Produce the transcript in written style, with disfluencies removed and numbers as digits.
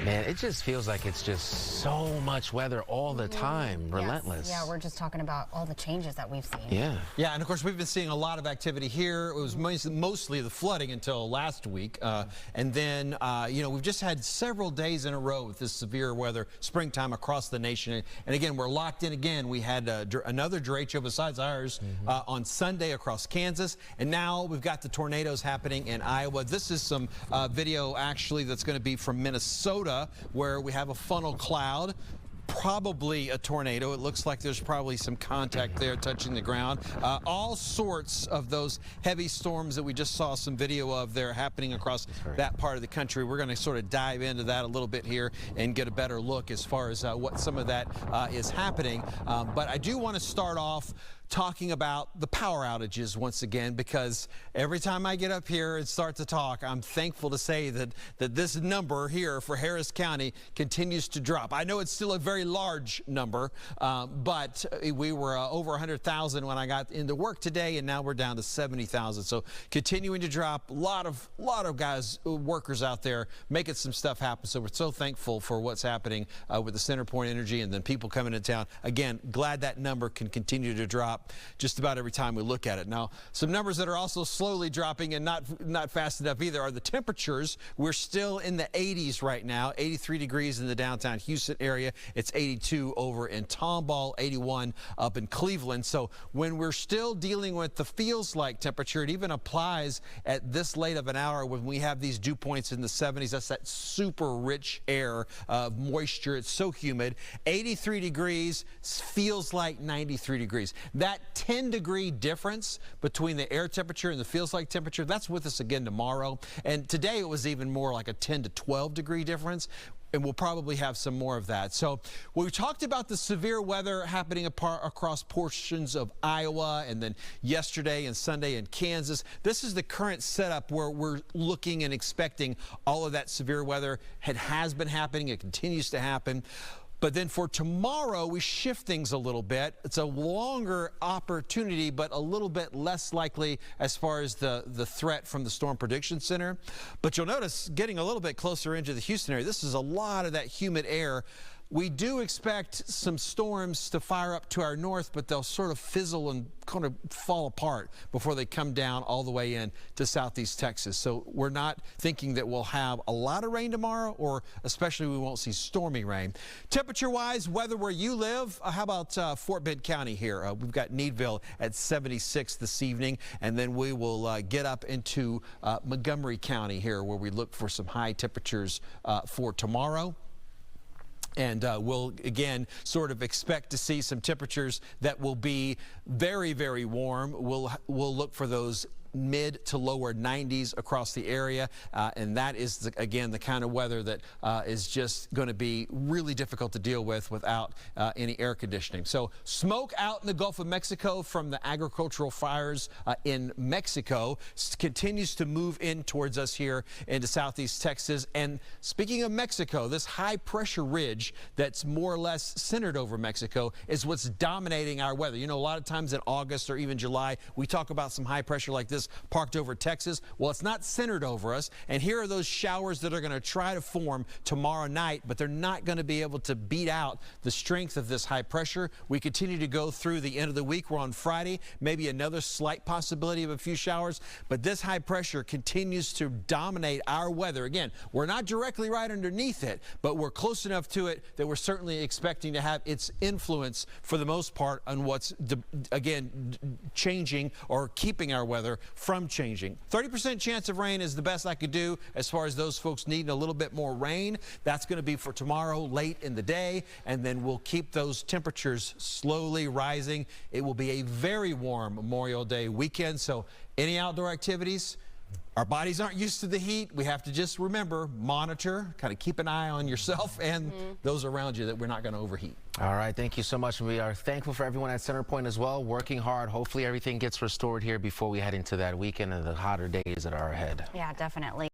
Man, it just feels like it's just so much weather all the time, relentless. Yeah, we're just talking about all the changes that we've seen. Yeah. Yeah, and of course we've been seeing a lot of activity here. It was mostly the flooding until last week. And then, you know, we've just had several days in a row with this severe weather, springtime across the nation. And again, we're locked in again. We had another derecho besides ours on Sunday across Kansas. And now we've got the tornadoes happening in Iowa. This is some video actually that's going to be from Minnesota, where we have a funnel cloud, probably a tornado. It looks like there's probably some contact there touching the ground. All sorts of those heavy storms that we just saw some video of there happening across that part of the country. We're going to sort of dive into that a little bit here and get a better look as far as what some of that is happening. But I do want to start off talking about the power outages once again, because every time I get up here and start to talk, I'm thankful to say that this number here for Harris County continues to drop. I know it's still a very large number, but we were over 100,000 when I got into work today, and now we're down to 70,000. So continuing to drop. A lot of guys, workers out there making some stuff happen. So we're so thankful for what's happening with the CenterPoint Energy and then people coming into town. Again, glad that number can continue to drop just about every time we look at it. Now, some numbers that are also slowly dropping and not fast enough either are the temperatures. We're still in the 80s right now, 83 degrees in the downtown Houston area. It's 82 over in Tomball, 81 up in Cleveland. So when we're still dealing with the feels like temperature, it even applies at this late of an hour when we have these dew points in the 70s. That's that super rich air of moisture. It's so humid. 83 degrees feels like 93 degrees. That 10-degree difference between the air temperature and the feels like temperature, that's with us again tomorrow. And today it was even more like a 10 to 12-degree difference. And we'll probably have some more of that. So we talked about the severe weather happening across portions of Iowa, and then yesterday and Sunday in Kansas. This is the current setup where we're looking and expecting all of that severe weather. It has been happening. It continues to happen. But then for tomorrow, we shift things a little bit. It's a longer opportunity, but a little bit less likely as far as the threat from the Storm Prediction Center. But you'll notice getting a little bit closer into the Houston area, this is a lot of that humid air. We do expect some storms to fire up to our north, but they'll sort of fizzle and kind of fall apart before they come down all the way in to southeast Texas. So we're not thinking that we'll have a lot of rain tomorrow, or especially we won't see stormy rain. Temperature-wise, weather where you live, how about Fort Bend County here? We've got Needville at 76 this evening, and then we will get up into Montgomery County here, where we look for some high temperatures for tomorrow. And we'll, again, sort of expect to see some temperatures that will be very, very warm. We'll look for those mid to lower 90s across the area, and that is again the kind of weather that is just going to be really difficult to deal with without any air conditioning. So smoke out in the Gulf of Mexico from the agricultural fires in Mexico continues to move in towards us here into southeast Texas. And speaking of Mexico, this high pressure ridge that's more or less centered over Mexico is what's dominating our weather. You know, a lot of times in August or even July, we talk about some high pressure like this parked over Texas. Well, it's not centered over us, and here are those showers that are going to try to form tomorrow night, but they're not going to be able to beat out the strength of this high pressure. We continue to go through the end of the week. We're on Friday, maybe another slight possibility of a few showers, but this high pressure continues to dominate our weather. Again, we're not directly right underneath it, but we're close enough to it that we're certainly expecting to have its influence for the most part on what's again changing or keeping our weather from changing. 30% chance of rain is the best I could do as far as those folks needing a little bit more rain. That's going to be for tomorrow late in the day, and then we'll keep those temperatures slowly rising. It will be a very warm Memorial Day weekend, so any outdoor activities, our bodies aren't used to the heat. We have to just remember, monitor, kind of keep an eye on yourself and those around you, that we're not going to overheat. All right, thank you so much. We are thankful for everyone at CenterPoint as well, working hard. Hopefully everything gets restored here before we head into that weekend and the hotter days that are ahead. Yeah, definitely.